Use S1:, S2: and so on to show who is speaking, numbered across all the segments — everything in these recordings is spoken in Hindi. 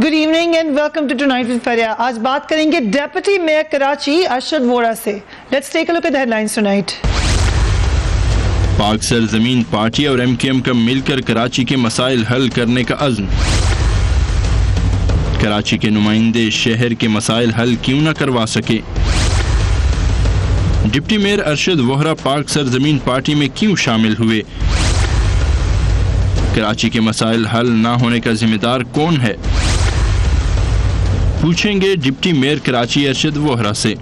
S1: Good evening and welcome to tonight with Fariya. आज बात करेंगे डेप्यूटी मेयर कराची अरशद वोरा से। Let's take a look at the headlines tonight.
S2: Pak Sarzameen party और MQM का मिलकर कराची के मसाइल हल करने का अज़्म। कराची के नुमाइंदे शहर के मसाइल हल क्यों न करवा सके। डिप्टी मेयर अरशद वोहरा पाक सरजमीन पार्टी में क्यों शामिल हुए। कराची के मसाइल हल ना होने का जिम्मेदार कौन है, पूछेंगे डिप्टी मेयर कराची अरशद वोहरा से।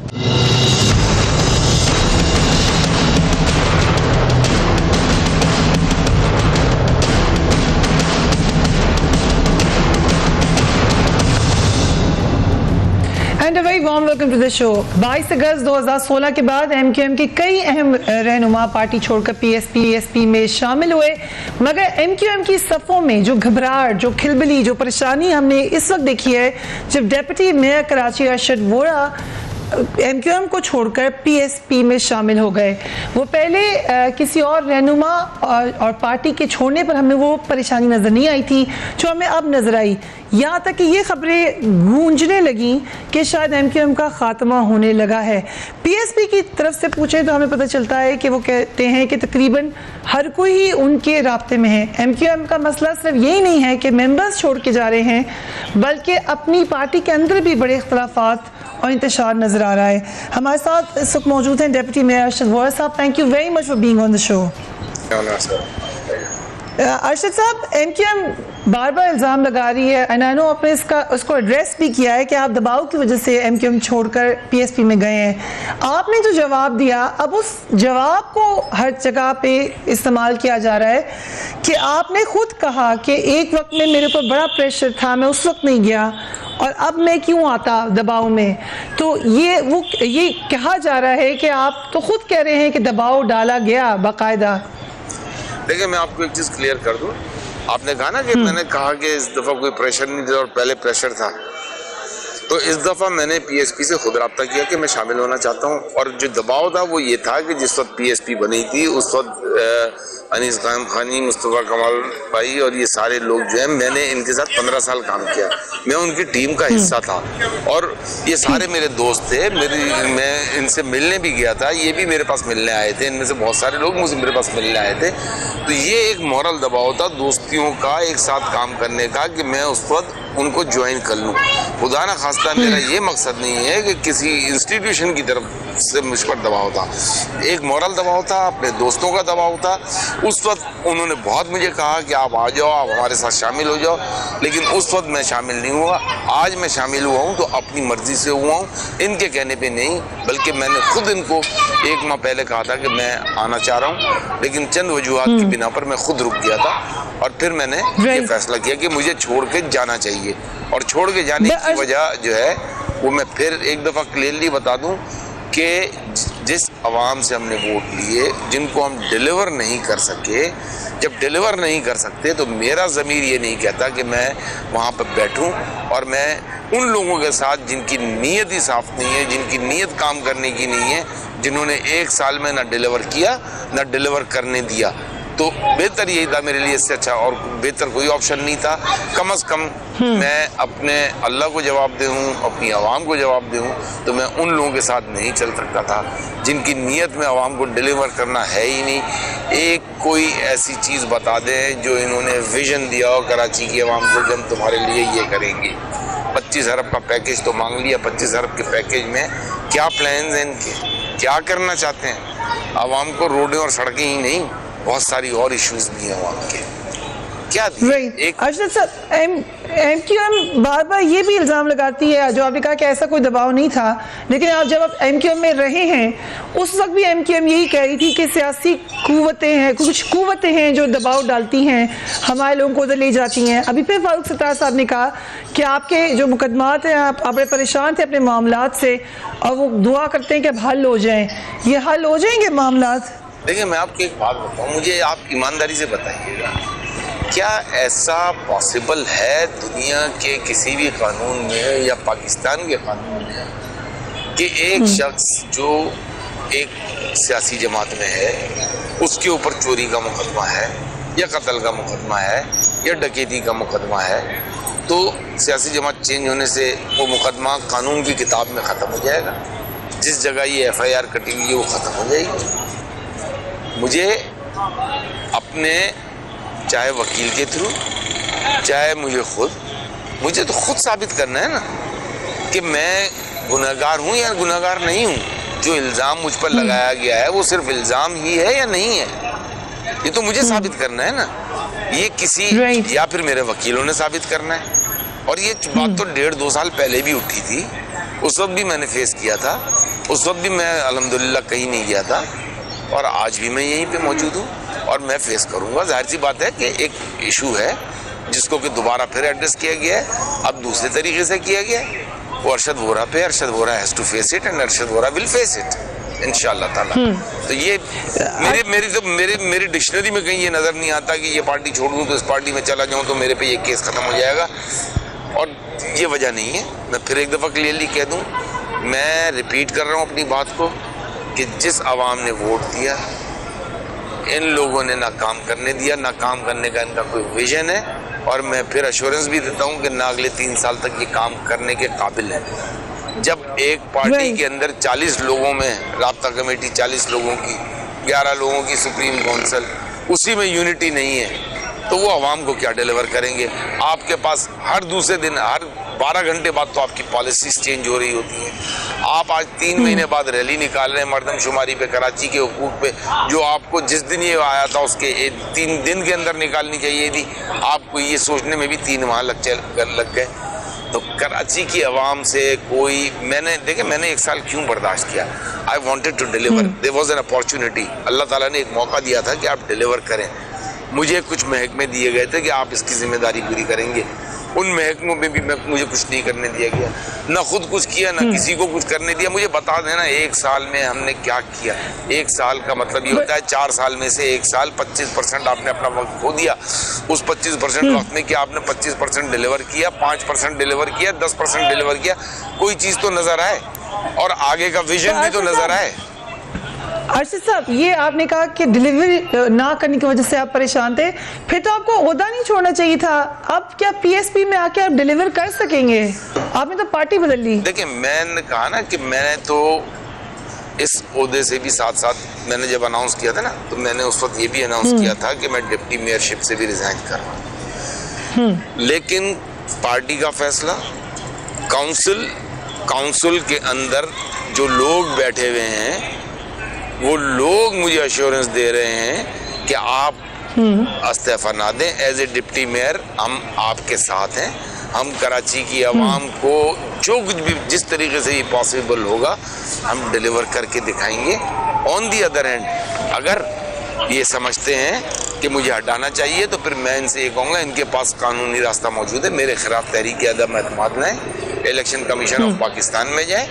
S1: And a very warm welcome to the show. 22 अगस्त 2016 के बाद MQM के कई अहम रहनुमा पार्टी छोड़कर PSP में शामिल हुए, मगर MQM की सफ़ों में जो घबराहट, जो खिलबिली, जो परेशानी हमने इस वक्त देखी है जब deputy mayor Karachi Arshad Vora MQM को छोड़कर PSP में शामिल हो गए। वो पहले किसी और रहनुमा और पार्टी के छोड़ने पर हमें वो परेशानी नज़र नहीं आई थी जो हमें अब नज़र आई। यहाँ तक कि ये खबरें गूंजने लगी कि शायद MQM का खात्मा होने लगा है। PSP की तरफ से पूछें तो हमें पता चलता है कि वो कहते हैं कि तकरीबन हर कोई ही उनके राब्ते में है। MQM का मसला सिर्फ यही नहीं है कि मेंबर्स छोड़ के जा रहे हैं, बल्कि अपनी पार्टी के अंदर भी बड़े इख्तलाफात और इंतशार नजर आ रहा है। हमारे साथ इस वक्त मौजूद हैं डिप्टी मेयर अरशद वोरा साहब। Thank you very much for being on the show. Arshad साहब, MQM बार बार इल्ज़ाम लगा रही है, एंड आई नो आपने उसको एड्रेस भी किया है कि आप दबाव की वजह से MQM छोड़कर PSP में गए हैं। आपने जो जवाब दिया, अब उस जवाब को हर जगह पे इस्तेमाल किया जा रहा है कि आपने खुद कहा कि एक वक्त में मेरे ऊपर बड़ा प्रेशर था, मैं उस वक्त नहीं गया और अब मैं क्यों आता दबाव में। तो ये कहा जा रहा है कि आप तो खुद कह रहे हैं कि दबाव डाला गया बाकायदा।
S3: देखिए, मैं आपको एक चीज़ क्लियर कर दूं। आपने कहा ना कि मैंने कहा कि इस दफ़ा कोई प्रेशर नहीं था और पहले प्रेशर था, तो इस दफ़ा मैंने PSP से खुद रब्ता किया कि मैं शामिल होना चाहता हूं। और जो दबाव था वो ये था कि जिस वक्त PSP बनी थी उस वक्त अनीस कायम खानी, मुस्तफ़ा कमाल भाई और ये सारे लोग जो हैं, मैंने इनके साथ 15 साल काम किया, मैं उनकी टीम का हिस्सा था और ये सारे मेरे दोस्त थे। मैं इनसे मिलने भी गया था, ये भी मेरे पास मिलने आए थे, इनमें से बहुत सारे लोग मुझे मेरे पास मिलने आए थे। तो ये एक मॉरल दबाव था दोस्तियों का, एक साथ काम करने का, कि मैं उस वक्त उनको ज्वाइन कर लूँ। खुदा ना खास्ता मेरा ये मकसद नहीं है कि किसी इंस्टीट्यूशन की तरफ से मुझ पर दबाव था, एक मॉरल दबाव था, अपने दोस्तों का दबाव था। उस वक्त उन्होंने बहुत मुझे कहा कि आप आ जाओ, आप हमारे साथ शामिल हो जाओ, लेकिन उस वक्त मैं शामिल नहीं हुआ। आज मैं शामिल हुआ हूँ तो अपनी मर्जी से हुआ हूँ, इनके कहने पे नहीं, बल्कि मैंने खुद इनको 1 माह पहले कहा था कि मैं आना चाह रहा हूँ, लेकिन चंद वजूहात की बिना पर मैं खुद रुक गया था और फिर मैंने ये फैसला किया कि मुझे छोड़ के जाना चाहिए। और छोड़ के जाने की वजह जो है वो मैं फिर एक दफ़ा क्लियरली बता दूं कि जिस आवाम से हमने वोट लिए, जिनको हम डिलीवर नहीं कर सके, जब डिलीवर नहीं कर सकते तो मेरा ज़मीर ये नहीं कहता कि मैं वहाँ पर बैठूं और मैं उन लोगों के साथ जिनकी नीयत ही साफ नहीं है, जिनकी नीयत काम करने की नहीं है, जिन्होंने 1 साल में ना डिलीवर किया ना डिलीवर करने दिया। तो बेहतर यही था मेरे लिए, इससे अच्छा और बेहतर कोई ऑप्शन नहीं था। कम से कम मैं अपने अल्लाह को जवाब दूँ, अपनी आवाम को जवाब दूँ, तो मैं उन लोगों के साथ नहीं चल सकता था जिनकी नीयत में आवाम को डिलीवर करना है ही नहीं। एक कोई ऐसी चीज़ बता दें जो इन्होंने विजन दिया हो कराची की आवाम को कि हम तुम्हारे लिए ये करेंगे। 25 अरब का पैकेज तो मांग लिया, 25 अरब के पैकेज में क्या प्लान हैं इनके, क्या करना चाहते हैं। आवाम को रोडें और सड़कें ही नहीं, बहुत सारी और इश्यूज भी हैं वहाँ के। क्या
S1: अरशद सर, MQM बार बार ये भी इल्ज़ाम लगाती है, जो आपने कहा कि ऐसा कोई दबाव नहीं था, लेकिन आप जब आप MQM में रहे हैं उस वक्त भी MQM यही कह रही थी कि सियासी कुव्वतें हैं, कुछ कुव्वतें हैं जो दबाव डालती हैं, हमारे लोगों को उधर ले जाती हैं। अभी फिर फारूक सत्तार साहब ने कहा कि आपके जो मुकदमात हैं, आप बड़े परेशान थे अपने मामलात से और वो दुआ करते हैं कि अब हल हो जाएँ। ये हल हो जाएंगे मामलात?
S3: देखिए, मैं आपको एक बात बताऊं, मुझे आप ईमानदारी से बताइएगा, क्या ऐसा पॉसिबल है दुनिया के किसी भी कानून में या पाकिस्तान के कानून में कि एक शख्स जो एक सियासी जमात में है उसके ऊपर चोरी का मुकदमा है या कत्ल का मुकदमा है या डकैती का मुकदमा है, तो सियासी जमात चेंज होने से वो मुकदमा कानून की किताब में ख़त्म हो जाएगा। जिस जगह ये FIR कटी हुई है वो ख़त्म हो जाएगी। मुझे अपने चाहे वकील के थ्रू, चाहे मुझे तो खुद साबित करना है ना कि मैं गुनहगार हूँ या गुनहगार नहीं हूँ। जो इल्ज़ाम मुझ पर लगाया गया है वो सिर्फ इल्ज़ाम ही है या नहीं है, ये तो मुझे साबित करना है ना। ये किसी या फिर मेरे वकीलों ने साबित करना है। और ये बात तो 1.5-2 साल पहले भी उठी थी, उस वक्त भी मैंने फेस किया था, उस वक्त भी मैं अल्हम्दुलिल्लाह कहीं नहीं गया था, और आज भी मैं यहीं पे मौजूद हूँ और मैं फेस करूँगा। जाहिर सी बात है कि एक इशू है जिसको कि दोबारा फिर एड्रेस किया गया है, अब दूसरे तरीके से किया गया है। वो अरशद वोरा पे, Arshad Vora has to face it and Arshad Vora will face it इंशाअल्लाह ताला। तो ये मेरी डिक्शनरी में कहीं ये नज़र नहीं आता कि ये पार्टी छोड़ दूँ तो इस पार्टी में चला जाऊँ तो मेरे पे ये केस ख़त्म हो जाएगा, और ये वजह नहीं है। मैं फिर एक दफ़ा क्लियरली कह दूँ, मैं रिपीट कर रहा हूँ अपनी बात को कि जिस आवाम ने वोट दिया, इन लोगों ने ना काम करने दिया, ना काम करने का इनका कोई विजन है। और मैं फिर एश्योरेंस भी देता हूँ कि ना अगले 3 साल तक ये काम करने के काबिल है। जब एक पार्टी के अंदर 40 लोगों में राब्ता कमेटी, 40 लोगों की, 11 लोगों की सुप्रीम काउंसिल, उसी में यूनिटी नहीं है तो वो आवाम को क्या डिलीवर करेंगे। आपके पास हर दूसरे दिन, हर 12 घंटे बाद तो आपकी पॉलिसीज चेंज हो रही होती हैं। आप आज 3 महीने बाद रैली निकाल रहे हैं मरदमशुमारी पे, कराची के हुकूक पे, जो आपको जिस दिन ये आया था उसके 3 दिन के अंदर निकालनी चाहिए थी, आपको ये सोचने में भी 3 माह लग गए। तो कराची की आवाम से मैंने 1 साल क्यों बर्दाश्त किया? I wanted to deliver, there was an opportunity. Allah ताला ने एक मौका दिया था कि आप डिलीवर करें। मुझे कुछ महकमे दिए गए थे कि आप इसकी जिम्मेदारी पूरी करेंगे। उन महकमों में भी मुझे कुछ नहीं करने दिया गया, ना खुद कुछ किया, ना किसी को कुछ करने दिया। मुझे बता देना 1 साल में हमने क्या किया। 1 साल का मतलब ये होता है 4 साल में से 1 साल 25% आपने अपना वक्त खो दिया। उस 25% वक्त में क्या आपने 25% डिलीवर किया, 5% डिलीवर किया, 10% डिलीवर किया? कोई चीज़ तो नज़र आए और आगे का विजन भी तो नज़र आए।
S1: अर्शद साहब, ये आपने कहा कि डिलीवरी ना करने की वजह से आप परेशान थे, फिर तो आपको ओहदा नहीं छोड़ना चाहिए था। अब क्या PSP में आके आप डिलीवर कर सकेंगे? आपने तो पार्टी बदल ली।
S3: देखिए, मैंने कहा ना कि मैंने तो इस ओहदे से भी साथ साथ मैंने जब अनाउंस किया था ना, तो मैंने उस वक्त ये भी अनाउंस किया था कि मैं डिप्टी मेयरशिप से भी रिजाइन कर रहा हूँ। लेकिन पार्टी का फैसला, काउंसिल के अंदर जो लोग बैठे हुए हैं वो लोग मुझे अश्योरेंस दे रहे हैं कि आप इस्तीफा ना दें। एज ए डिप्टी मेयर हम आपके साथ हैं। हम कराची की आवाम को जो कुछ भी जिस तरीके से ये पॉसिबल होगा हम डिलीवर करके दिखाएंगे। ऑन दी अदर हैंड, अगर ये समझते हैं कि मुझे हटाना चाहिए तो फिर मैं इनसे ये कहूँगा, इनके पास कानूनी रास्ता मौजूद है। मेरे खिलाफ तहरीक अदम एतमाद लाएं, इलेक्शन कमीशन ऑफ पाकिस्तान में जाएं।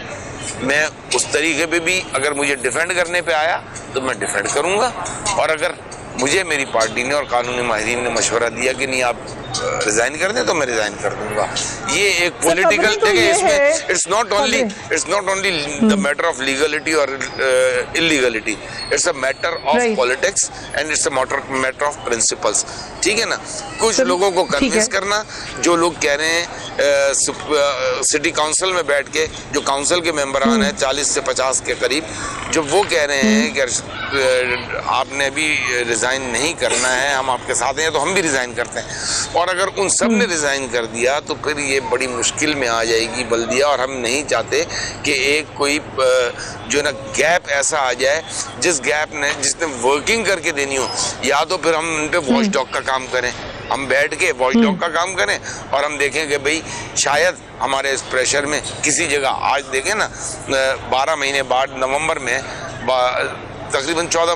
S3: मैं उस तरीके पे भी अगर मुझे डिफेंड करने पे आया तो मैं डिफेंड करूंगा, और अगर मुझे मेरी पार्टी ने और कानूनी माहिरीन ने मशवरा दिया कि नहीं आप रिजाइन कर दें तो मैं रिजाइन कर दूंगा। ये एक पॉलिटिकल देखिए, इसमें it's not only the matter of legality और illegality, it's a matter of politics and it's a matter of principles. ठीक है ना? कुछ लोगों को कन्विंस करना, जो लोग कह रहे हैं सिटी काउंसिल में बैठ के, जो काउंसिल के मेंबरान हैं 40 से 50 के करीब, जो वो कह रहे हैं कि आपने भी रिजाइन नहीं करना है, हम आपके साथ हैं, तो हम भी रिजाइन करते हैं। और अगर उन सब ने रिजाइन कर दिया तो फिर ये बड़ी मुश्किल में आ जाएगी बल्दिया, और हम नहीं चाहते कि एक कोई जो ना गैप ऐसा आ जाए जिस गैप ने जिसने वर्किंग करके देनी हो। या तो फिर हम उन पे वॉच डॉग का काम करें, हम बैठ के वॉच डॉग का काम करें और हम देखें कि भाई शायद हमारे इस प्रेशर में किसी जगह, आज देखें ना 12 महीने बाद नवंबर में तकरीबन 14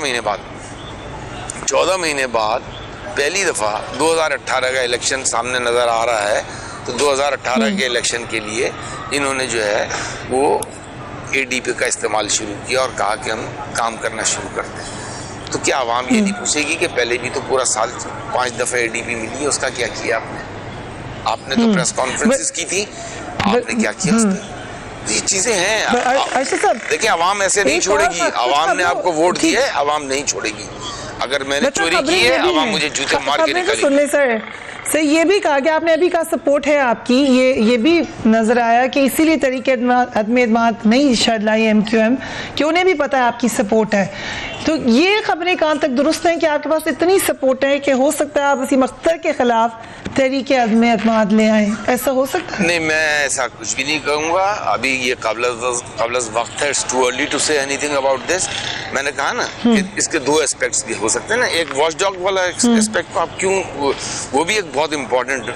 S3: महीने बाद पहली दफ़ा 2018 का इलेक्शन सामने नज़र आ रहा है। तो 2018 के इलेक्शन के लिए इन्होंने जो है वो ADP का इस्तेमाल शुरू किया और कहा कि हम काम करना शुरू करते हैं। तो क्या आवाम ये नहीं पूछेगी कि पहले भी तो पूरा साल 5 दफ़े ADP मिली है, उसका क्या किया आपने तो प्रेस कॉन्फ्रेंसेस की थी, आपने क्या किया उसमें? ये चीजें हैं। देखिए, आवाम ऐसे नहीं छोड़ेगी। आवाम ने आपको वोट दिया है, आवाम नहीं छोड़ेगी। अगर मैंने चोरी की है अब आप मुझे जूते मार के निकालिए।
S1: सुन ले सर, ये भी कहा कि आपने अभी का सपोर्ट है आपकी, ये भी नजर आया कि इसीलिए तरीके अदम नहीं शायद लाई MQM कि उन्हें भी पता है आपकी सपोर्ट है। तो ये खबरें कहाँ तक दुरुस्त हैं कि आपके पास इतनी सपोर्ट है कि हो सकता है आप वसीम अख्तर के खिलाफ तरीके अदम ले आए, ऐसा हो सकता है?
S3: नहीं, मैं ऐसा कुछ भी नहीं कहूँगा, अभी ये काबिल वक्त है, it's too early to say anything about this. मैंने कहा ना कि इसके दो एस्पेक्ट्स भी हो सकते हैं ना, एक वॉचडॉग वाला एस्पेक्ट को आप क्यों, वो भी एक बहुत इंपॉर्टेंट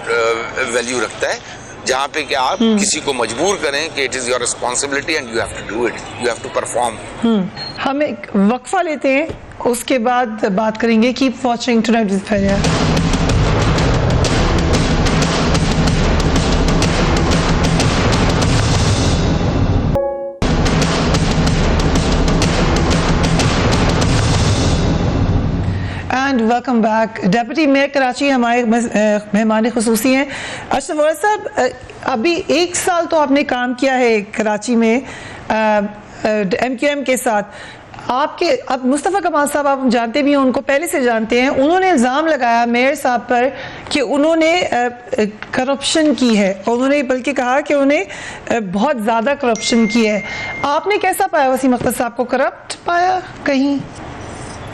S3: वैल्यू रखता है, जहाँ पे कि आप किसी को मजबूर करें कि it is your responsibility and you have to do it, you have to perform.
S1: हम एक वक्फा लेते हैं, उसके बाद बात करेंगे। Keep watching tonight with Fariya. And welcome back. Deputy mayor Karachi हमारे मेहमान खुसूसी हैं। अशरफ वरद साहब, अभी 1 साल तो आपने काम किया है कराची में MQM के साथ। आपके अब मुस्तफ़ा कमाल साहब आप जानते भी हैं, उनको पहले से जानते हैं, उन्होंने इल्ज़ाम लगाया मेयर साहब पर कि उन्होंने करप्शन की है, और उन्होंने बल्कि कहा कि उन्हें बहुत ज़्यादा करप्शन की है। आपने कैसा पाया वसीम अख्तर साहब को, करप्ट पाया कहीं?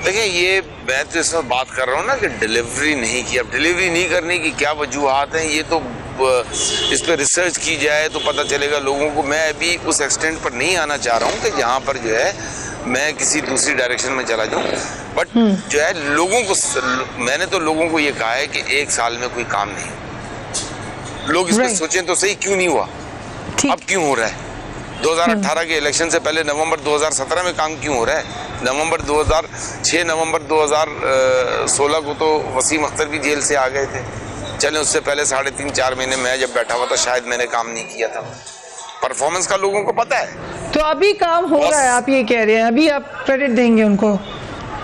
S3: देखिए, ये मैं तो इस वक्त बात कर रहा हूँ ना कि डिलीवरी नहीं की। अब डिलीवरी नहीं करने की क्या वजूहात हैं, ये तो इस पर रिसर्च की जाए तो पता चलेगा लोगों को। मैं अभी उस एक्सटेंट पर नहीं आना चाह रहा हूँ कि जहाँ पर जो है मैं किसी दूसरी डायरेक्शन में चला जाऊँ, बट जो है लोगों को, मैंने तो लोगों को ये कहा है कि 1 साल में कोई काम नहीं। लोग इस पर सोचें तो सही, क्यों नहीं हुआ, अब क्यों हो रहा है? 2018 के इलेक्शन से पहले नवंबर 2017 में काम क्यों हो रहा है? 6 नवंबर 2016 को तो वसीम अख्तर भी जेल से आ गए थे। चले, उससे पहले 3.5-4 महीने मैं जब बैठा हुआ था शायद मैंने काम नहीं किया था। परफॉर्मेंस का लोगों को पता है।
S1: तो अभी काम हो रहा है, आप ये कह रहे हैं, अभी आप क्रेडिट देंगे उनको?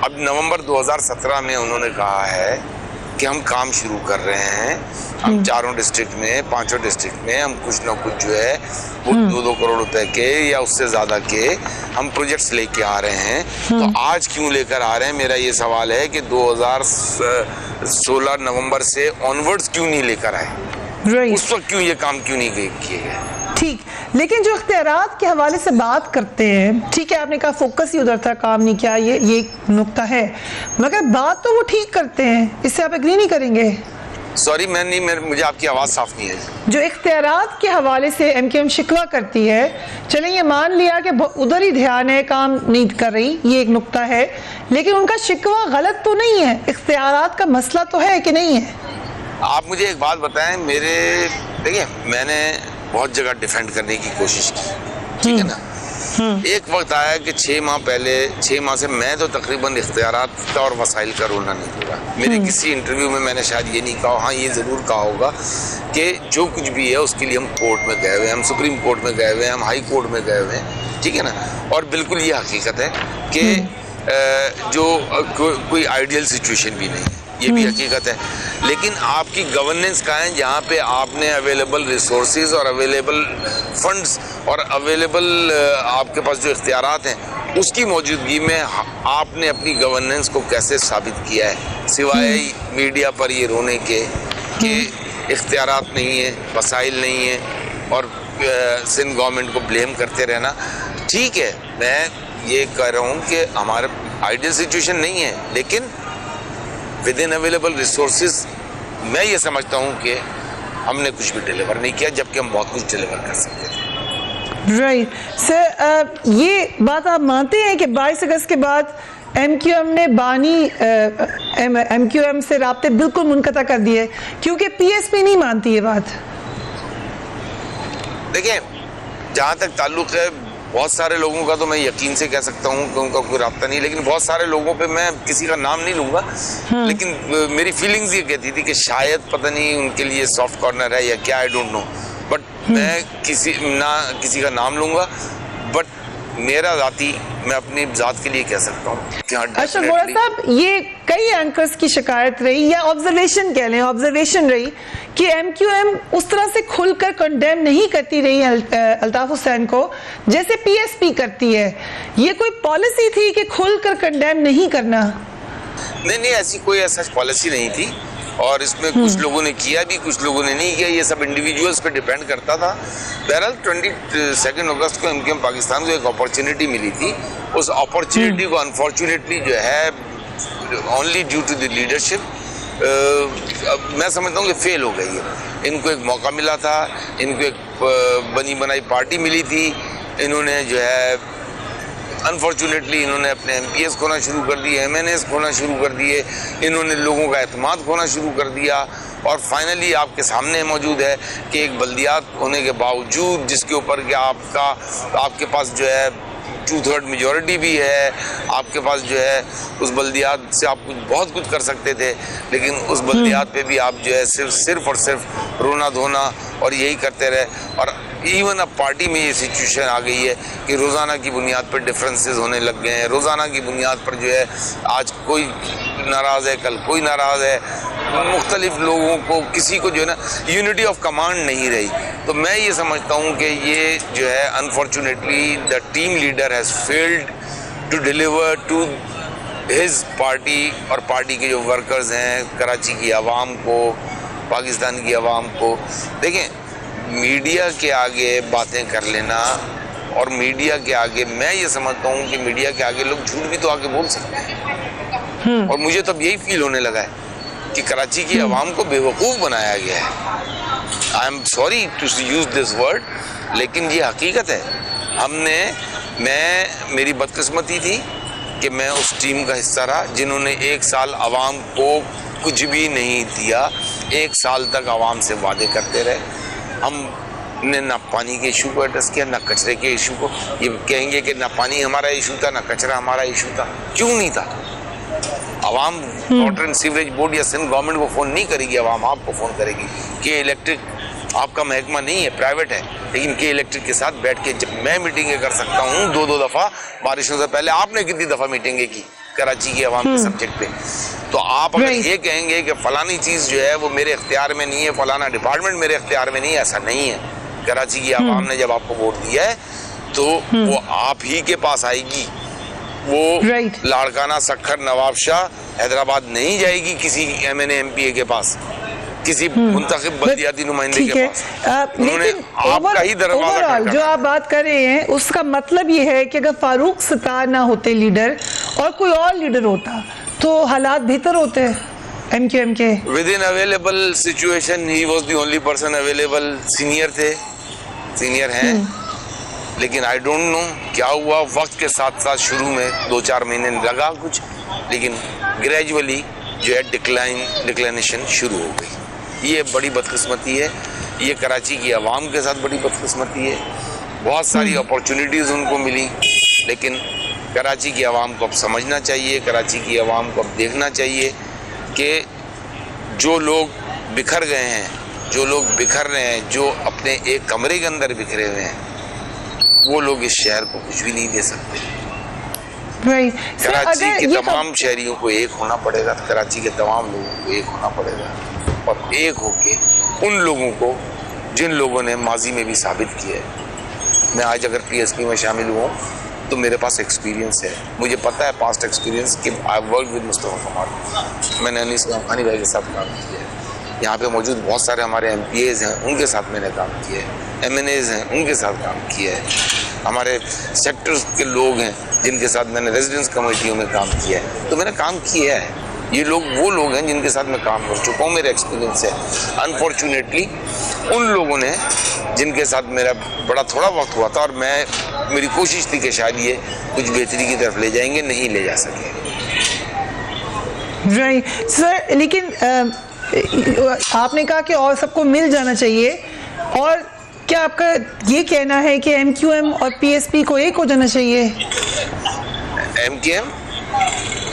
S1: अब
S3: नवंबर 2017 में उन्होंने कहा है कि हम काम शुरू कर रहे हैं, हम 4 डिस्ट्रिक्ट में, 5 डिस्ट्रिक्ट में हम कुछ ना कुछ जो है वो 2-2 करोड़ रुपए के या उससे ज्यादा के हम प्रोजेक्ट्स लेके आ रहे हैं। तो आज क्यों लेकर आ रहे हैं, मेरा ये सवाल है कि 2016 नवंबर से ऑनवर्ड्स क्यों नहीं लेकर आए? उस वक्त क्यों ये काम क्यों नहीं किए गए?
S1: ठीक, लेकिन जो इख्तियारात के हवाले से बात करते हैं, ठीक है आपने कहा फोकस ही उधर था, काम नहीं किया, ये एक नुक्ता है, मगर बात तो वो ठीक करते हैं, इससे आप एग्री नहीं करेंगे?
S3: सॉरी, मुझे आपकी आवाज साफ नहीं है।
S1: जो इख्तियारात के हवाले से MQM शिकवा करती है, चलें ये मान लिया कि उधर ही ध्यान है, काम नहीं कर रही, ये एक नुक्ता है, लेकिन उनका शिकवा गलत तो नहीं है, इख्तियारात का मसला तो है कि नहीं है?
S3: आप मुझे एक बात बताएं, देखिए मैंने बहुत जगह डिफेंड करने की कोशिश की, ठीक है ना। एक वक्त आया कि 6 माह से मैं तो तकरीबन इख्तियारात का और वसाइल का रोना नहीं हुआ। मेरे किसी इंटरव्यू में मैंने शायद ये नहीं कहा, हाँ ये ज़रूर कहा होगा कि जो कुछ भी है उसके लिए हम कोर्ट में गए हुए हैं, हम सुप्रीम कोर्ट में गए हुए हैं, हम हाई कोर्ट में गए हुए हैं, ठीक है ना। और बिल्कुल ये हकीकत है कि जो कोई आइडियल सिचुएशन भी नहीं है, ये भी हकीकत है। लेकिन आपकी गवर्नेंस का है जहाँ पे आपने अवेलेबल रिसोर्सेज और अवेलेबल फंड्स और अवेलेबल आपके पास जो इख्तियारात हैं उसकी मौजूदगी में आपने अपनी गवर्नेंस को कैसे साबित किया है, सिवाय मीडिया पर ये रोने के कि इख्तियारात नहीं है, वसाइल नहीं है और सिंध गवर्नमेंट को ब्लेम करते रहना। ठीक है, मैं ये कह रहा हूँ कि हमारे आइडियल सिचुएशन नहीं है, लेकिन विद इन अवेलेबल रिसोर्सेज मैं ये समझता हूँ कि हमने कुछ भी डिलीवर नहीं किया, जबकि हम बहुत कुछ डिलीवर कर सकते थे।
S1: राइट सर, ये बात आप मानते हैं कि 22 अगस्त के बाद MQM ने MQM से राब्ते बिल्कुल मुनक़ता कर दिए, क्योंकि PSP नहीं मानती ये बात?
S3: देखिए, जहाँ तक ताल्लुक है बहुत सारे लोगों का तो मैं यकीन से कह सकता हूँ कि उनका कोई राब्ता नहीं, लेकिन बहुत सारे लोगों पे मैं किसी का नाम नहीं लूँगा, लेकिन मेरी फीलिंग्स ये कहती थी कि शायद पता नहीं उनके लिए सॉफ्ट कॉर्नर है या क्या, आई डोंट नो, बट मैं किसी का नाम लूँगा, बट मेरा जाती मैं अपनी जात के लिए कह सकता हूँ कि हाँ।
S1: अच्छा वोरा साहब, ये कई एंकर्स की शिकायत रही या ऑब्जर्वेशन कह लें, ऑब्जर्वेशन रही कि MQM उस तरह से खुलकर कंडेम नहीं करती रही अल्ताफ हुसैन को जैसे PSP करती है। ये कोई पॉलिसी थी कि खुलकर कंडेम नहीं करना?
S3: नहीं, ऐसी कोई ऐसा पॉलिसी नहीं थी और इसमें कुछ लोगों ने किया भी, कुछ लोगों ने नहीं किया, ये सब इंडिविजुअल्स पे डिपेंड करता था। बहरहाल 22 अगस्त को एमकेएम पाकिस्तान को एक अपॉर्चुनिटी मिली थी, उस अपॉर्चुनिटी को अनफॉर्चुनेटली जो है only due to the leadership मैं समझता हूँ कि फेल हो गई है। इनको एक मौका मिला था, इनको एक बनी बनाई पार्टी मिली थी, इन्होंने जो है अनफॉर्चुनेटली इन्होंने अपने एमपीएस खोना शुरू कर दिए, एमएनएस खोना शुरू कर दिए, इन्होंने लोगों का एतमाद खोना शुरू कर दिया और फाइनली आपके सामने मौजूद है कि एक बल्दियात होने के बावजूद जिसके ऊपर कि आपके पास जो है 2/3 मेजॉरिटी भी है, आपके पास जो है उस बल्दियात से आप बहुत कुछ कर सकते थे, लेकिन उस बल्दियात पे भी आप जो है सिर्फ और सिर्फ रोना धोना और यही करते रहे। और इवन अब पार्टी में ये सिचुएशन आ गई है कि रोज़ाना की बुनियाद पर डिफरेंसेस होने लग गए हैं, रोज़ाना की बुनियाद पर जो है आज कोई नाराज़ है, कल कोई नाराज़ है, मुख्तलिफ लोगों को किसी को जो है ना यूनिटी ऑफ कमांड नहीं रही। तो मैं ये समझता हूँ कि ये जो है unfortunately the team leader has failed to deliver to his party और पार्टी के जो वर्कर्स हैं, कराची की आवाम को, पाकिस्तान की आवाम को। देखें, मीडिया के आगे बातें कर लेना और मीडिया के आगे मैं ये समझता हूँ कि मीडिया के आगे लोग झूठ भी तो आगे बोल सकते हैं और मुझे तब यही फील होने लगा है कि कराची की आवाम को बेवकूफ़ बनाया गया है। I am sorry to use this word, लेकिन ये हकीकत है। मेरी बदकिस्मती थी कि मैं उस टीम का हिस्सा रहा जिन्होंने 1 साल आवाम को कुछ भी नहीं दिया, 1 साल तक आवाम से वादे करते रहे। हमने ना पानी के इशू को एड्रेस किया, ना कचरे के इशू को। ये कहेंगे कि ना पानी हमारा इशू था, ना कचरा हमारा इशू था। क्यों नहीं था? आवाम वाटर एंड सीवरेज बोर्ड या सिंध गवर्नमेंट को फ़ोन नहीं करेगी, आवाम आपको फ़ोन करेगी कि इलेक्ट्रिक आपका महकमा नहीं है, प्राइवेट है, लेकिन के इलेक्ट्रिक के साथ बैठ के जब मैं मीटिंगें कर सकता हूँ 2-2 दफ़ा बारिशों से पहले, आपने कितनी दफ़ा मीटिंगें की कराची की आवाम के सब्जेक्ट पे? तो आप अगर ये कहेंगे कि फलानी चीज़ जो है वो मेरे इख्तियार में नहीं है, फलाना डिपार्टमेंट मेरे इख्तियार में नहीं है, ऐसा नहीं है। कराची की आवाम ने जब आपको वोट दिया है तो वो आप ही के पास आएगी, वो लाड़काना सखर नवाब शाह हैदराबाद नहीं जाएगी किसी MNA MPA के पास, किसी मुंतखब बल्दियाती नुमाइंदे के पास। उन्होंने आपका ही दरवाजा
S1: जो आप बात कर रहे हैं उसका मतलब ये है कि अगर फारूक सत्तार ना होते लीडर और कोई और लीडर होता तो हालात बेहतर होते हैं MQM के।
S3: With in available situation he was the only person available. Senior थे, सीनियर हैं, लेकिन आई डोंट नो क्या हुआ। वक्त के साथ साथ शुरू में 2-4 महीने लगा कुछ, लेकिन ग्रेजुअली जो है डिक्लाइनेशन शुरू हो गई। ये बड़ी बदकिस्मती है, ये कराची की आवाम के साथ बड़ी बदकिस्मती है। बहुत सारी अपॉर्चुनिटीज़ उनको मिली, लेकिन कराची की आवाम को अब समझना चाहिए, कराची की आवाम को अब देखना चाहिए कि जो लोग बिखर गए हैं, जो लोग बिखर रहे हैं, जो अपने एक कमरे के अंदर बिखरे हुए हैं, वो लोग इस शहर को कुछ भी नहीं दे सकते। कराची के तमाम शहरियों को एक होना पड़ेगा, कराची के तमाम लोगों को एक होना पड़ेगा और एक होके उन लोगों को जिन लोगों ने माजी में भी साबित किया है। मैं आज अगर PSP में शामिल हुआ तो मेरे पास एक्सपीरियंस है, मुझे पता है पास्ट एक्सपीरियंस कि आई वर्क विद मुस्तफा कमाल, मैंने अनीस गंगोही भाई के साथ काम किया है। यहाँ पे मौजूद बहुत सारे हमारे MPAs हैं, उनके साथ मैंने काम किया है, MNAs हैं, उनके साथ काम किया है, हमारे सेक्टर्स के लोग हैं जिनके साथ मैंने रेजिडेंस कमेटियों में काम किया है। तो मैंने काम किया है, ये लोग वो लोग हैं जिनके साथ मैं काम कर चुका हूँ, मेरा एक्सपीरियंस है। अनफॉर्चुनेटली उन लोगों ने जिनके साथ मेरा बड़ा थोड़ा वक्त हुआ था और मेरी कोशिश थी कि शायद ये कुछ बेहतरी की तरफ ले जाएंगे, नहीं ले जा सके।
S1: राइट सर, लेकिन आपने कहा कि और सबको मिल जाना चाहिए, और क्या आपका ये कहना है कि MQM और PSP को एक हो जाना चाहिए?
S3: MQM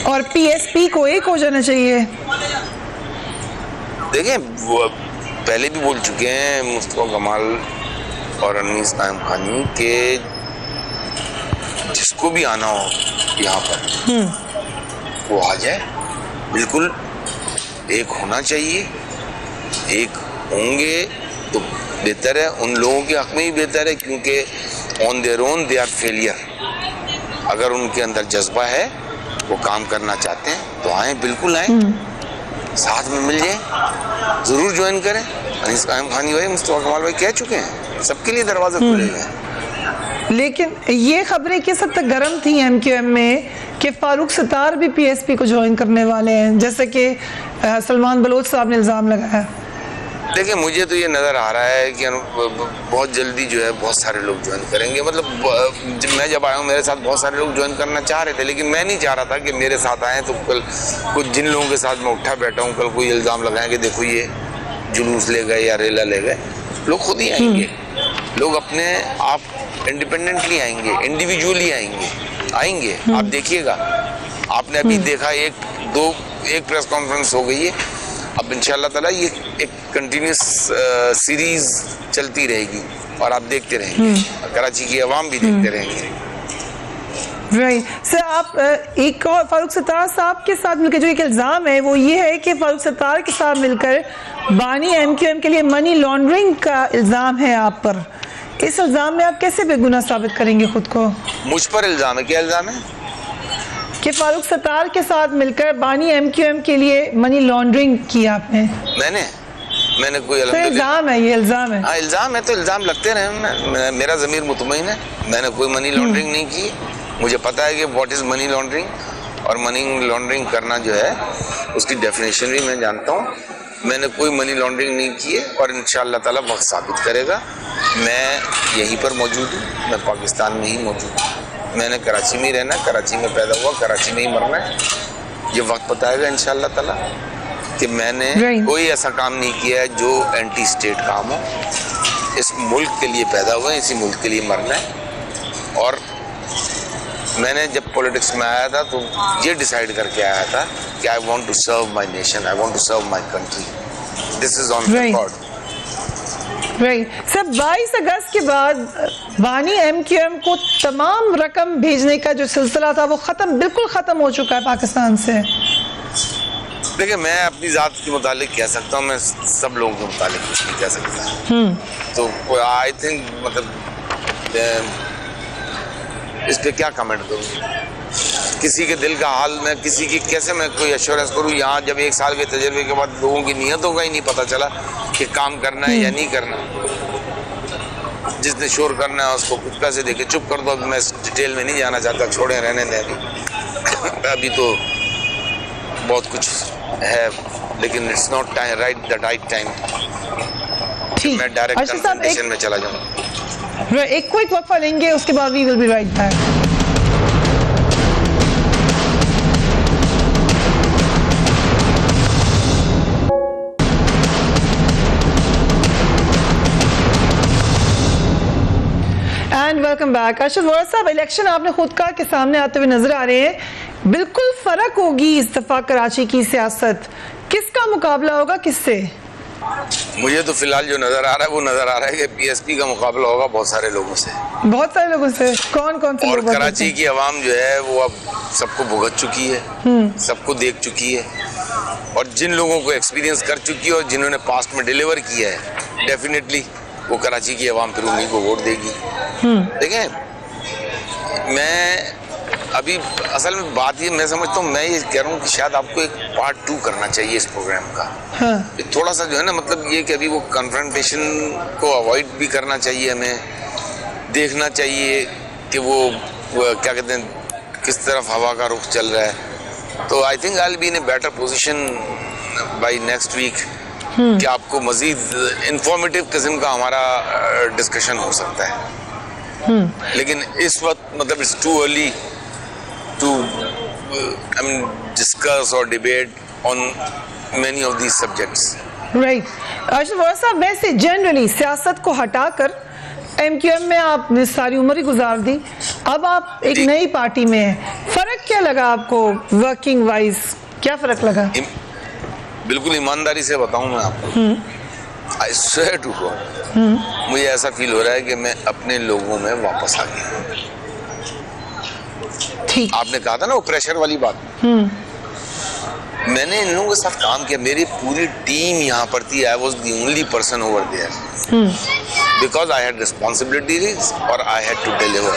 S1: और PSP को एक हो जाना चाहिए?
S3: देखें, पहले भी बोल चुके हैं मुस्तफा कमाल और अनीस गंगोही के जिसको भी आना हो यहाँ पर वो आ जाए, बिल्कुल एक होना चाहिए। एक होंगे तो बेहतर है, उन लोगों के हक में ही बेहतर है, क्योंकि on their own they are failure. अगर उनके अंदर जज्बा है, वो काम करना चाहते हैं, तो आए, बिल्कुल आए, साथ में मिल जाए, जरूर ज्वाइन करें। अनीस कायम खानी भाई, मुस्तफा कमाल भाई कह चुके हैं, सबके लिए दरवाजे खुले हुए हैं।
S1: लेकिन ये खबरें किस हद तक गर्म थी MQM में कि फारूक सत्तार भी PSP को ज्वाइन करने वाले हैं, जैसे कि सलमान बलोच साहब ने इल्ज़ाम लगाया।
S3: देखिए, मुझे तो ये नज़र आ रहा है कि बहुत जल्दी जो है बहुत सारे लोग ज्वाइन करेंगे। मतलब मैं जब आया हूँ, मेरे साथ बहुत सारे लोग ज्वाइन करना चाह रहे थे, लेकिन मैं नहीं चाह रहा था कि मेरे साथ आएँ तो कल कुछ जिन लोगों के साथ मैं उठा बैठा हूँ, कल कोई इल्ज़ाम लगाएं कि देखो ये जुलूस ले गए या रेला ले गए। लोग खुद ही आएंगे, लोग अपने आप इंडिपेंडेंटली आएंगे, इंडिविजुअली आएंगे। आप देखिएगा, आपने अभी देखा एक प्रेस कॉन्फ्रेंस हो गई है। अब इंशाल्लाह ताला ये एक कंटिन्यूस सीरीज चलती रहेगी और आप देखते रहेंगे, कराची की आवाम भी देखते रहेंगे।
S1: राइट सर, आप एक और फारूक सत्तार साहब के साथ मिलकर जो एक इल्ज़ाम है वो ये है कि फारूक सत्तार के साथ मिलकर बानी MQM के लिए मनी लॉन्ड्रिंग का इल्ज़ाम है आप पर। इस इल्ज़ाम में आप कैसे बेगुनाह साबित करेंगे खुद को?
S3: मुझ पर इल्ज़ाम है? क्या इल्ज़ाम है?
S1: कि फारूक सत्तार के साथ मिलकर बानी MQM के लिए मनी लॉन्ड्रिंग की आपने।
S3: मैंने कोई
S1: इल्ज़ाम है, ये इल्ज़ाम है।
S3: हाँ, इल्ज़ाम है तो इल्ज़ाम लगते रहे। मेरा ज़मीर मुतमईन है, मैंने कोई मनी लॉन्ड्रिंग नहीं की। मुझे पता है कि व्हाट इज़ मनी लॉन्ड्रिंग, और मनी लॉन्ड्रिंग करना जो है उसकी डेफिनेशन भी मैं जानता हूँ। मैंने कोई मनी लॉन्ड्रिंग नहीं की है और इंशाअल्लाह ताला वक्त साबित करेगा। मैं यहीं पर मौजूद हूँ, मैं पाकिस्तान में ही मौजूद हूँ। मैंने कराची में ही रहना, कराची में पैदा हुआ, कराची में ही मरना है। ये वक्त बताएगा इंशाअल्लाह ताला कि मैंने कोई ऐसा काम नहीं किया है जो एंटी स्टेट काम हो। इस मुल्क के लिए पैदा हुए, इसी मुल्क के लिए मरना है। और मैंने जब पॉलिटिक्स में आया था तो ये डिसाइड करके आया था कि I want to serve my nation, I want to serve my country. This is on record.
S1: Right sir, 22 अगस्त के बाद बानी MQM को तमाम रकम भेजने का जो सिलसिला था वो बिल्कुल ख़त्म हो चुका है पाकिस्तान से।
S3: देखिए, मैं अपनी ज़ात के मुतालिक कह सकता हूँ, मैं सब लोगों के मुतालिक कुछ नहीं कह सकता। तो आई थिंक मतलब इस पर क्या कमेंट करूँ? किसी के दिल का हाल मैं किसी की कैसे मैं कोई एश्योरेंस करूँ? यहाँ जब 1 साल के तजर्बे के बाद लोगों की नीयतों का ही नहीं पता चला कि काम करना है या नहीं करना। जिसने शोर करना है उसको कुछ पैसे देके चुप कर दो। अभी मैं डिटेल में नहीं जाना चाहता, छोड़े रहने दें अभी तो बहुत कुछ है, लेकिन it's not the right time. मैं डायरेक्ट कन्फ्रंटेशन में चला जाऊँ।
S1: एक क्विक वक्फा लेंगे, उसके बाद we will be right back. Welcome back. Arshad Vora साहब, इलेक्शन आपने खुद कहा कि सामने आते हुए नजर आ रहे हैं। बिल्कुल फर्क होगी इस दफा कराची की सियासत। किसका मुकाबला होगा किससे?
S3: मुझे तो फिलहाल जो नजर आ रहा है वो नजर आ रहा है कि PSP का मुकाबला होगा बहुत सारे लोगों से।
S1: बहुत सारे लोगों से? कौन कौन से?
S3: और कराची की आवाम जो है वो अब सबको भुगत चुकी है, सबको देख चुकी है, और जिन लोगों को एक्सपीरियंस कर चुकी है और जिन्होंने पास्ट में डिलीवर किया है, डेफिनेटली वो कराची की आवाम फिर उन्हीं को वोट देगी। देखें, मैं अभी असल में बात ये मैं समझता हूँ, मैं ये कह रहा हूँ कि शायद आपको एक पार्ट 2 करना चाहिए इस प्रोग्राम का। थोड़ा सा जो है ना, मतलब ये कि अभी वो कन्फ्रंटेशन को अवॉइड भी करना चाहिए, हमें देखना चाहिए कि वो क्या कहते हैं किस तरफ हवा का रुख चल रहा है। तो I think I will be in a better position by next week कि आपको मजीद इंफॉर्मेटिव किस्म का हमारा डिस्कशन हो सकता है। लेकिन इस वक्त मतलब it's too early to discuss और debate on many of these subjects.
S1: Right. Arshad Vora साहब, वैसे जनरली सियासत को हटाकर MQM में आपने सारी उम्र ही गुजार दी, अब आप एक नई पार्टी में हैं, फर्क क्या लगा आपको वर्किंग वाइज? क्या फर्क लगा?
S3: बिल्कुल ईमानदारी से बताऊं मैं आपको, आई स्वेयर टू गॉड, मुझे ऐसा फील हो रहा है कि मैं अपने लोगों में वापस आ गया। ठीक, आपने कहा था ना वो प्रेशर वाली बात, मैंने इन लोगों के साथ काम किया, मेरी पूरी टीम यहाँ पर थी। I was the only person over there because I had responsibilities और आई हैड टू डिलीवर।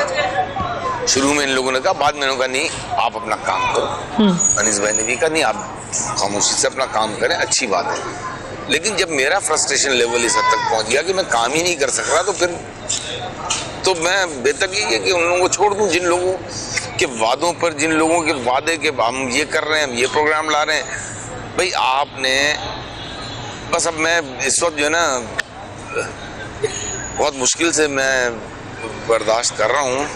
S3: शुरू में इन लोगों ने कहा, बाद में इन्होंने कहा नहीं आप अपना काम करो। अनीस भाई ने भी कहा नहीं आप खामोशी से अपना काम करें, अच्छी बात है। लेकिन जब मेरा फ्रस्ट्रेशन लेवल इस हद तक पहुंच गया कि मैं काम ही नहीं कर सक रहा, तो फिर तो मैं बेहतर यही है कि उन लोगों को छोड़ दूं, जिन लोगों के वादों पर, जिन लोगों के वादे के हम ये कर रहे हैं, हम ये प्रोग्राम ला रहे हैं। भाई आपने बस, अब मैं इस वक्त जो है ना बहुत मुश्किल से मैं बर्दाश्त कर रहा हूँ,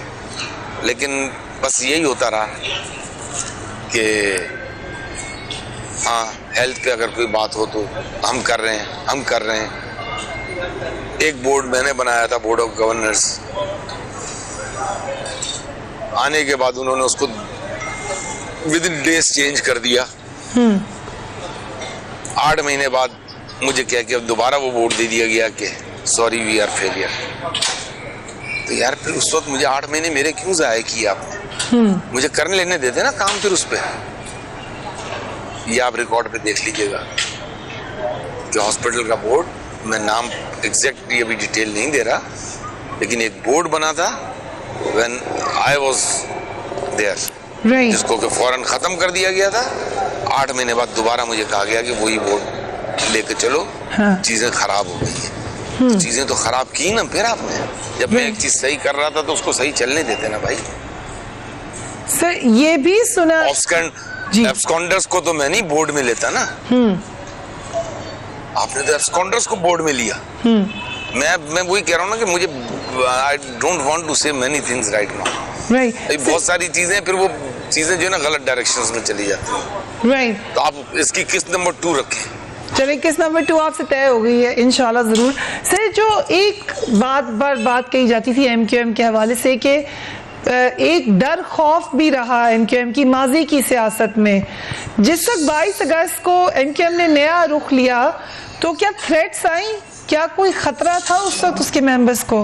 S3: लेकिन बस यही होता रहा कि हाँ हेल्थ पे अगर कोई बात हो तो हम कर रहे हैं। एक बोर्ड मैंने बनाया था, बोर्ड ऑफ गवर्नर्स, आने के बाद उन्होंने उसको विद इन डेज चेंज कर दिया। 8 महीने बाद मुझे क्या कि अब दोबारा वो बोर्ड दे दिया गया कि सॉरी वी आर फेलियर। तो यार फिर उस वक्त मुझे 8 महीने मेरे क्यों ज़ाया किए आपने? मुझे करने लेने देते ना काम फिर उस पर। ये आप रिकॉर्ड पे देख लीजिएगा कि हॉस्पिटल का बोर्ड, मैं नाम एग्जैक्टली अभी डिटेल नहीं दे रहा, लेकिन एक बोर्ड बना था व्हेन आई वाज देयर, जिसको कि फौरन खत्म कर दिया गया था। 8 महीने बाद दोबारा मुझे कहा गया कि वही बोर्ड लेके चलो। हाँ। चीजें खराब हो गई है। तो चीजें तो खराब की ना फिर आपने। जब मैं एक चीज सही कर रहा था तो उसको सही चलने देते ना भाई।
S1: सर ये भी सुना,
S3: एब्सकॉन्डर्स को तो मैं नहीं बोर्ड में लेता ना। आपने तो एब्सकॉन्डर्स को बोर्ड में लिया। मैं वही कह रहा हूँ ना कि मुझे आई डोंट वांट टू से मेनी थिंग्स राइट नाउ। बहुत सारी चीजें फिर वो चीजें जो है ना गलत डायरेक्शंस में चली जाती हैं। तो आप इसकी किस्त नंबर 2 रखें।
S1: चलिए किस्त नंबर 2 आपसे तय हो गई है इंशाल्लाह जरूर। सर जो एक बात कही जाती थी एमक्यूएम के हवाले से कि एक डर खौफ भी रहा एमक्यूएम की माजी की सियासत में। जिस वक्त 22 अगस्त को एमक्यूएम ने नया रुख लिया तो क्या थ्रेट्स आई, क्या कोई खतरा था उस वक्त उसके मेंबर्स को?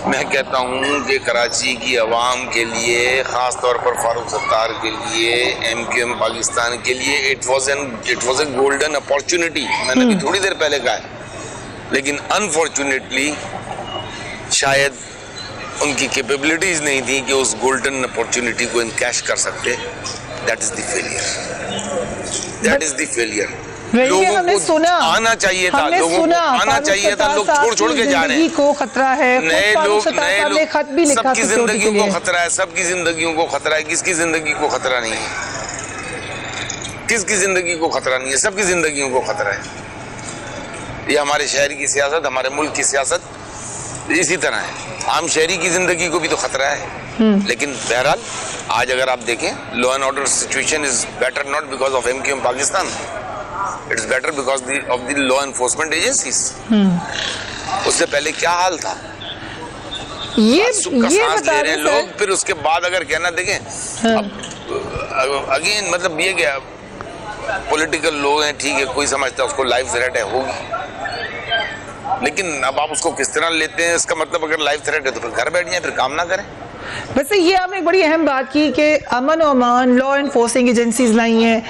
S3: मैं कहता हूँ कि कराची की आवाम के लिए, खास तौर पर फारूक सत्तार के लिए, एमक्यूएम पाकिस्तान के लिए it was a golden opportunity. मैंने अभी थोड़ी देर पहले कहा है, लेकिन अनफॉर्चुनेटली शायद उनकी कैपेबिलिटीज नहीं थी कि उस गोल्डन अपॉर्चुनिटी को इनकैश कर सकते। That is the failure. लोगों को आना चाहिए था, लोगों को आना चाहिए था। लोग छोड़ के जा रहे हैं।
S1: को खतरा है,
S3: नए लोग
S1: खत भी लिखा,
S3: सबकी जिंदगियों को खतरा है, सबकी जिंदगियों को खतरा है। किसकी जिंदगी को खतरा नहीं है? किसकी जिंदगी को खतरा नहीं है? सबकी जिंदगियों को खतरा है। ये हमारे शहर की सियासत, हमारे मुल्क की सियासत इसी तरह है। आम शहरी की जिंदगी को भी तो खतरा है। लेकिन बहरहाल आज अगर आप देखें, law and order situation is better not because of MQM Pakistan, it is better because of the law enforcement agencies. उससे पहले क्या हाल था?
S1: ये
S3: सांस ले रहे हैं लोग, फिर उसके बाद अगर कहना देखें अगेन मतलब ये क्या पॉलिटिकल लोग हैं, ठीक है, कोई समझता है उसको लाइफ थ्रेट है, होगी, लेकिन अब आप उसको किस तरह लेते हैं? इसका मतलब अगर लाइफ थ्रेट है तो फिर घर बैठ जाए, फिर काम ना करें।
S1: वैसे ये आपने एक बड़ी अहम बात की कि अमन और अमान लॉ एनफोर्सिंग एजेंसीज लाई हैं।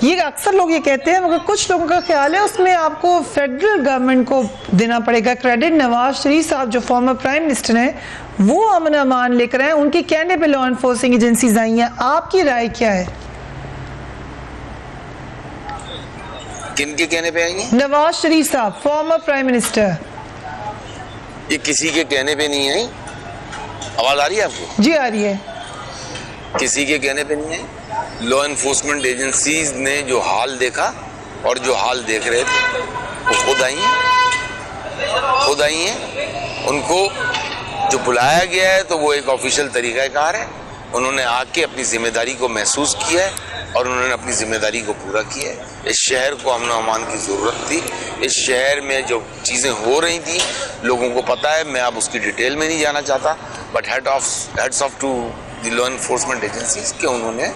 S1: ये अक्सर लोग ये कहते हैं, मगर कुछ लोगों का ख्याल है उसमें आपको फेडरल गवर्नमेंट को देना पड़ेगा क्रेडिट। नवाज शरीफ साहब जो फॉर्मर प्राइम मिनिस्टर हैं, वो अमन अमान लेकर आए, उनके कहने पे लॉ एनफोर्सिंग एजेंसीज आई हैं। आपकी राय क्या है?
S3: किनके कहने पे आई हैं?
S1: नवाज शरीफ साहब, फॉर्मर प्राइम मिनिस्टर।
S3: ये किसी के कहने पे नहीं आई। आवाज आ रही है आपको?
S1: जी आ रही है।
S3: किसी के कहने पे नहीं है। लॉ एनफोर्समेंट एजेंसीज ने जो हाल देखा और जो हाल देख रहे थे वो खुद आई हैं। उनको जो बुलाया गया है तो वो एक ऑफिशियल तरीकाकार है। उन्होंने आके अपनी जिम्मेदारी को महसूस किया है और उन्होंने अपनी जिम्मेदारी को पूरा किया है। इस शहर को अमन और अमान की ज़रूरत थी। इस शहर में जो चीज़ें हो रही थी लोगों को पता है, मैं अब उसकी डिटेल में नहीं जाना चाहता, but heads of to the law enforcement agencies के उन्होंने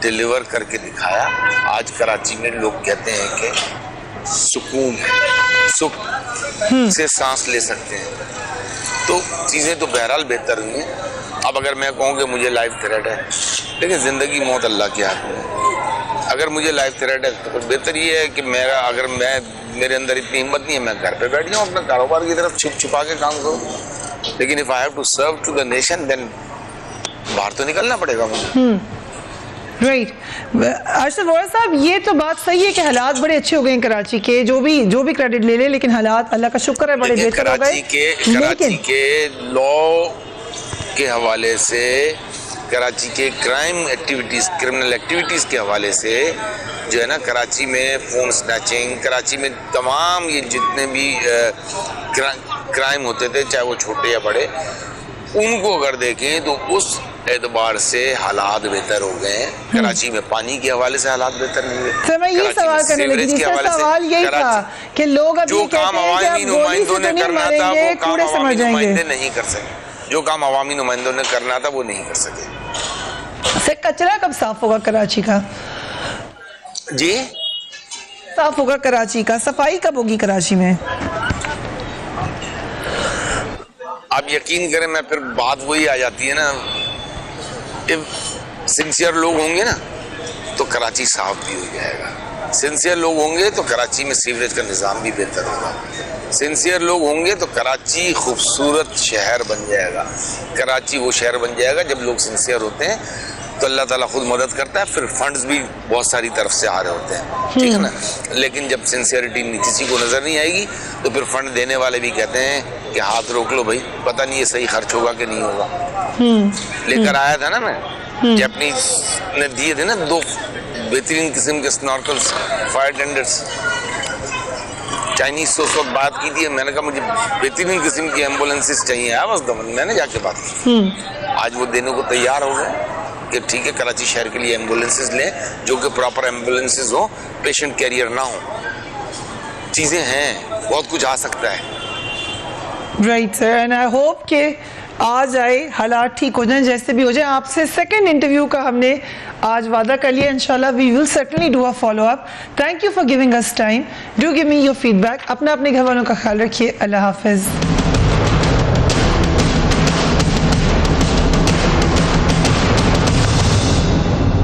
S3: डिलीवर करके दिखाया। आज कराची में लोग कहते हैं कि सुकून है, सुख से सांस ले सकते हैं। तो चीज़ें तो बहरहाल बेहतर हुई हैं। अब अगर मैं कहूँ कि मुझे लाइफ थ्रेट है, लेकिन ज़िंदगी मौत अल्लाह के हाथ में है। अगर मुझे लाइफ थ्रेट है तो बेहतर ये है कि मेरे अंदर इतनी हिम्मत नहीं है, मैं घर पे बैठ जाऊँ, अपने कारोबार की तरफ छुपा के काम करूँ। लेकिन if I have to serve to the nation, then बाहर तो निकलना पड़ेगा मुझे।
S1: राइट अरशद वोरा साहब, ये तो बात सही है कि हालात बड़े अच्छे हो गए हैं कराची के, जो भी क्रेडिट ले ले, लेकिन हालात अल्लाह का शुक्र है बड़े बेहतर हो गए।
S3: कराची के लॉ के हवाले से, कराची के क्रिमिनल एक्टिविटीज़ के हवाले से जो है ना, कराची में फ़ोन स्नैचिंग, कराची में तमाम ये जितने भी क्राइम होते थे, चाहे वो छोटे या बड़े, उनको अगर देखें तो उस एतबार से हालात बेहतर हो गए हैं। कराची में पानी के हवाले से हालात बेहतर नहीं हुए।
S1: तो मैं ये सवाल करने लगी, सवाल यही था कि लोग अभी
S3: जो काम अवामी नुमाइंदों ने करना था वो काम अवामी नुमाइंदे नहीं कर सके, जो काम अवामी नुमाइंदों ने करना था वो नहीं कर सके।
S1: कचरा कब साफ होगा कराची का?
S3: जी
S1: साफ होगा कराची का, सफाई कब होगी कराची में?
S3: आप यकीन करें, मैं फिर बात वही आ जाती है ना, सिंसियर लोग होंगे ना तो कराची साफ भी हो जाएगा। सिंसियर लोग होंगे तो कराची में सीवरेज का निज़ाम भी बेहतर होगा। सिंसियर लोग होंगे तो कराची खूबसूरत शहर बन जाएगा। कराची वो शहर बन जाएगा जब लोग सिंसियर होते हैं तो अल्लाह ताला खुद मदद करता है, फिर फंड्स भी बहुत सारी तरफ से आ रहे होते हैं, ठीक है ना। लेकिन जब सिंसियरिटी किसी को नज़र नहीं आएगी तो फिर फंड देने वाले भी कहते हैं कि हाथ रोक लो भाई, पता नहीं ये सही खर्च होगा कि नहीं होगा। लेकर आया था ना मैं, जापानीज ने दिए थे ना 2 बेहतरीन किस्म के स्नॉर्कल्स फायर टेंडर्स। चाइनीज से उस वक्त बात की थी, मैंने कहा मुझे बेहतरीन किस्म की एम्बुलेंसेस चाहिए, आवाज दमन मैंने जाके बात की। आज वो देने को तैयार हो गए कि ठीक है, कराची शहर के लिए एम्बुलेंसेस लें जो कि प्रॉपर एम्बुलेंसेस हो, पेशेंट कैरियर ना हो। चीज़ें हैं, बहुत कुछ आ सकता है।
S1: Right sir, and I hope कि आ जाए, हालात ठीक हो जाए, जैसे भी हो जाए। आपसे सेकंड इंटरव्यू का हमने आज वादा कर लिया, इंशाल्लाह we will certainly do a follow up. Thank you for giving us time, do give me your feedback. अपने घर वालों का ख्याल रखिए। अल्लाह हाफिज़।